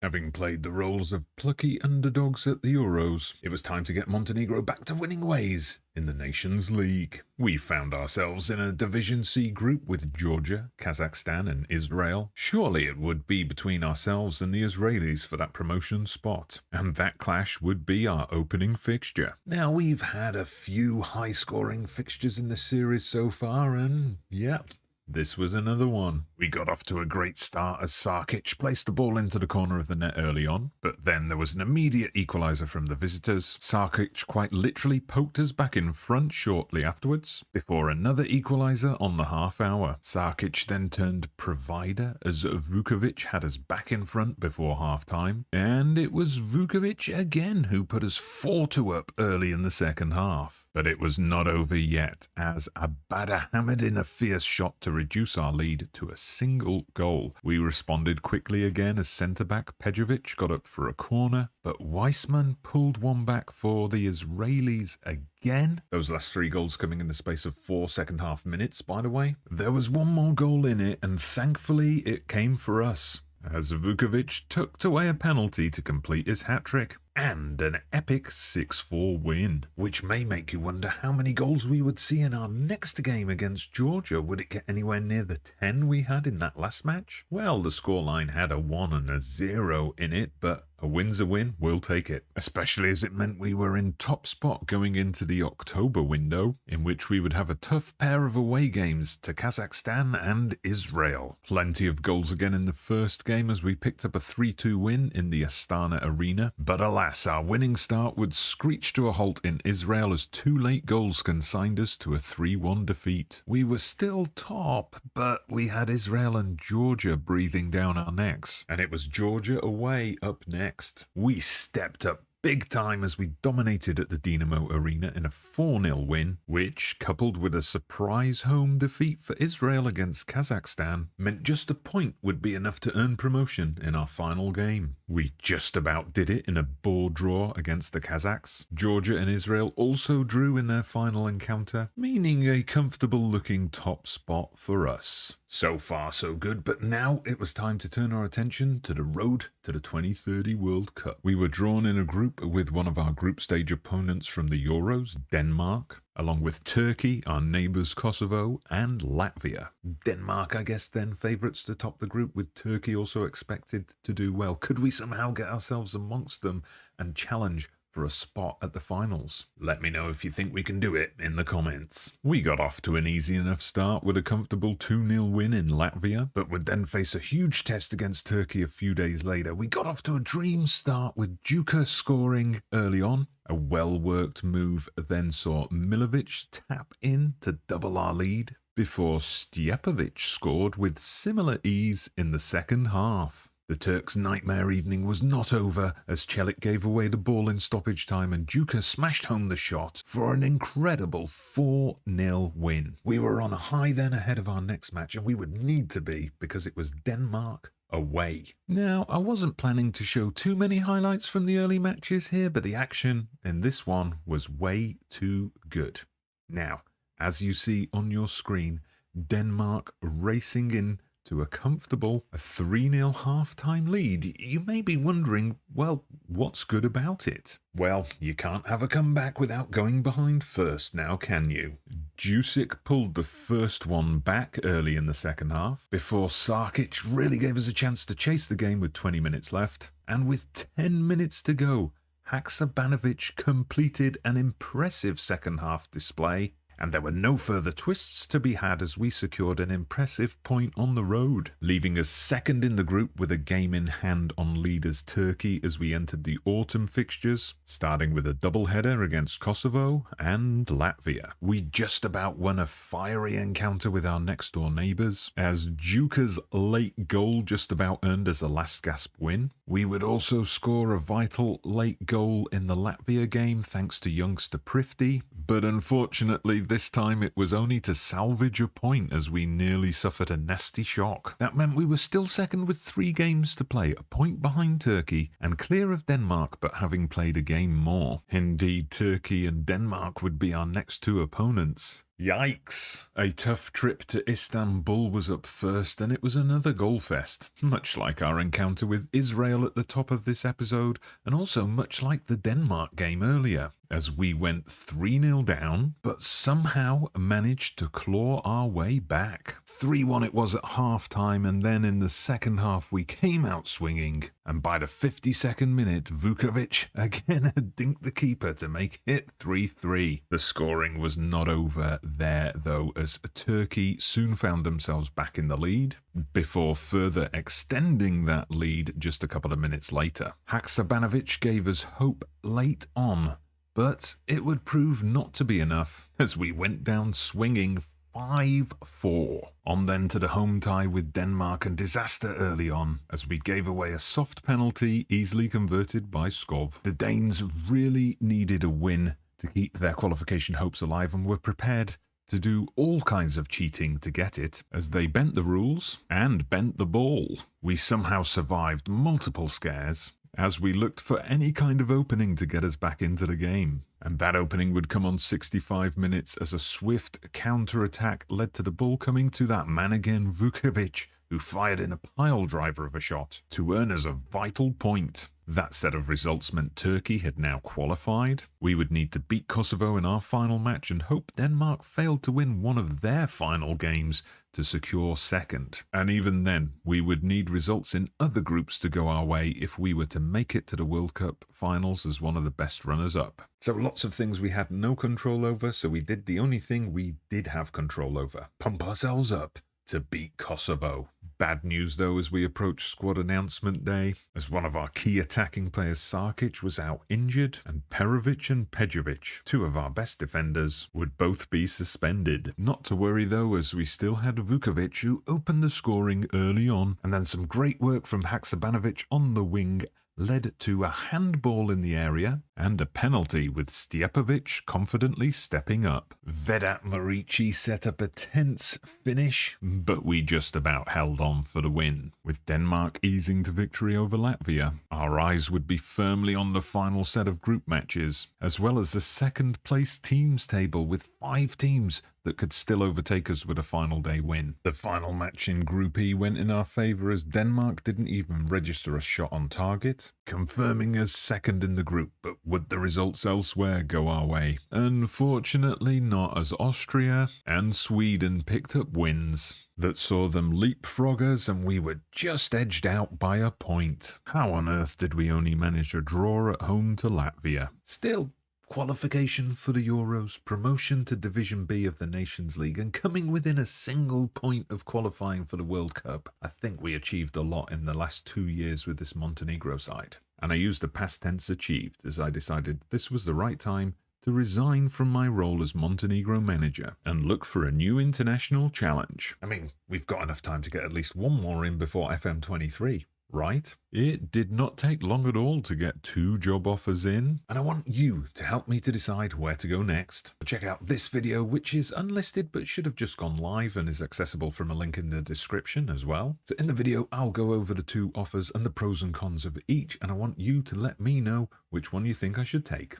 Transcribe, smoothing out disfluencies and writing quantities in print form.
Having played the roles of plucky underdogs at the Euros, it was time to get Montenegro back to winning ways in the Nations League. We found ourselves in a Division C group with Georgia, Kazakhstan and Israel. Surely it would be between ourselves and the Israelis for that promotion spot, and that clash would be our opening fixture. Now, we've had a few high-scoring fixtures in the series so far, and yep, this was another one. We got off to a great start as Sarkic placed the ball into the corner of the net early on, but then there was an immediate equaliser from the visitors. Sarkic quite literally poked us back in front shortly afterwards, before another equaliser on the half hour. Sarkic then turned provider as Vukovic had us back in front before half time, and it was Vukovic again who put us 4-2 up early in the second half. But it was not over yet, as Abada hammered in a fierce shot to reduce our lead to a single goal. We responded quickly again as centre-back Pejovic got up for a corner, but Weissman pulled one back for the Israelis again. Those last 3 goals coming in the space of 4 second-half minutes, by the way. There was one more goal in it, and thankfully it came for us, as Vukovic tucked away a penalty to complete his hat-trick. And an epic 6-4 win, which may make you wonder how many goals we would see in our next game against Georgia. Would it get anywhere near the 10 we had in that last match? Well, the scoreline had a 1 and a 0 in it, but a win's a win, we'll take it. Especially as it meant we were in top spot going into the October window, in which we would have a tough pair of away games to Kazakhstan and Israel. Plenty of goals again in the first game as we picked up a 3-2 win in the Astana arena, but alas, our winning start would screech to a halt in Israel as 2 late goals consigned us to a 3-1 defeat. We were still top, but we had Israel and Georgia breathing down our necks, and it was Georgia away up next. We stepped up big time as we dominated at the Dinamo Arena in a 4-0 win, which, coupled with a surprise home defeat for Israel against Kazakhstan, meant just a point would be enough to earn promotion in our final game. We just about did it in a bore draw against the Kazakhs. Georgia and Israel also drew in their final encounter, meaning a comfortable-looking top spot for us. So far, so good, but now it was time to turn our attention to the road to the 2030 World Cup. We were drawn in a group with one of our group stage opponents from the Euros, Denmark, along with Turkey, our neighbours Kosovo, and Latvia. Denmark, I guess, then favourites to top the group, with Turkey also expected to do well. Could we somehow get ourselves amongst them and challenge for a spot at the finals? Let me know if you think we can do it in the comments. We got off to an easy enough start with a comfortable 2-0 win in Latvia, but would then face a huge test against Turkey a few days later. We got off to a dream start with Djuka scoring early on. A well-worked move then saw Milovic tap in to double our lead, before Stjepovic scored with similar ease in the second half. The Turks' nightmare evening was not over as Celik gave away the ball in stoppage time and Djuka smashed home the shot for an incredible 4-0 win. We were on a high then ahead of our next match, and we would need to be, because it was Denmark away. Now, I wasn't planning to show too many highlights from the early matches here, but the action in this one was way too good. Now, as you see on your screen, Denmark racing in to a comfortable 3-0 half-time lead. You may be wondering, well, what's good about it? Well, you can't have a comeback without going behind first now, can you? Djusic pulled the first one back early in the second half, before Sarkic really gave us a chance to chase the game with 20 minutes left. And with 10 minutes to go, Haksabanovic completed an impressive second-half display, and there were no further twists to be had as we secured an impressive point on the road, leaving us second in the group with a game in hand on leaders Turkey as we entered the autumn fixtures, starting with a doubleheader against Kosovo and Latvia. We just about won a fiery encounter with our next door neighbours, as Djuka's late goal just about earned us a last gasp win. We would also score a vital late goal in the Latvia game thanks to youngster Prifty, but unfortunately this time it was only to salvage a point as we nearly suffered a nasty shock. That meant we were still second with 3 games to play, a point behind Turkey and clear of Denmark, but having played a game more. Indeed, Turkey and Denmark would be our next 2 opponents. Yikes! A tough trip to Istanbul was up first, and it was another goal fest, much like our encounter with Israel at the top of this episode, and also much like the Denmark game earlier, as we went 3-0 down, but somehow managed to claw our way back. 3-1 it was at half-time, and then in the second half we came out swinging, and by the 52nd minute, Vukovic again had dinked the keeper to make it 3-3. The scoring was not over there, though, as Turkey soon found themselves back in the lead, before further extending that lead just a couple of minutes later. Haksabanovic gave us hope late on, but it would prove not to be enough, as we went down swinging 5-4. On then to the home tie with Denmark, and disaster early on, as we gave away a soft penalty easily converted by Skov. The Danes really needed a win to keep their qualification hopes alive, and were prepared to do all kinds of cheating to get it, as they bent the rules and bent the ball. We somehow survived multiple scares, as we looked for any kind of opening to get us back into the game. And that opening would come on 65 minutes, as a swift counter-attack led to the ball coming to that man again, Vukovic, who fired in a pile driver of a shot to earn us a vital point. That set of results meant Turkey had now qualified. We would need to beat Kosovo in our final match and hope Denmark failed to win one of their final games to secure second. And even then, we would need results in other groups to go our way if we were to make it to the World Cup finals as one of the best runners-up. So lots of things we had no control over, so we did the only thing we did have control over: pump ourselves up to beat Kosovo. Bad news, though, as we approached squad announcement day, as one of our key attacking players, Sarkic, was out injured, and Perovic and Pejovic, two of our best defenders, would both be suspended. Not to worry, though, as we still had Vukovic, who opened the scoring early on, and then some great work from Haksabanovic on the wing led to a handball in the area and a penalty, with Stjepovic confidently stepping up. Vedat Murici set up a tense finish, but we just about held on for the win. With Denmark easing to victory over Latvia, our eyes would be firmly on the final set of group matches, as well as the second place teams table with 5 teams that could still overtake us with a final day win. The final match in Group E went in our favour, as Denmark didn't even register a shot on target, confirming us second in the group. But would the results elsewhere go our way? Unfortunately not, as Austria and Sweden picked up wins that saw them leapfrog us, and we were just edged out by a point. How on earth did we only manage a draw at home to Latvia? Still, qualification for the Euros, promotion to Division B of the Nations League, and coming within a single point of qualifying for the World Cup. I think we achieved a lot in the last 2 years with this Montenegro side. And I used the past tense achieved, as I decided this was the right time to resign from my role as Montenegro manager and look for a new international challenge. I mean, we've got enough time to get at least one more in before FM23. Right? It did not take long at all to get 2 job offers in, and I want you to help me to decide where to go next. Check out this video, which is unlisted but should have just gone live and is accessible from a link in the description as well. So in the video, I'll go over the 2 offers and the pros and cons of each, and I want you to let me know which one you think I should take.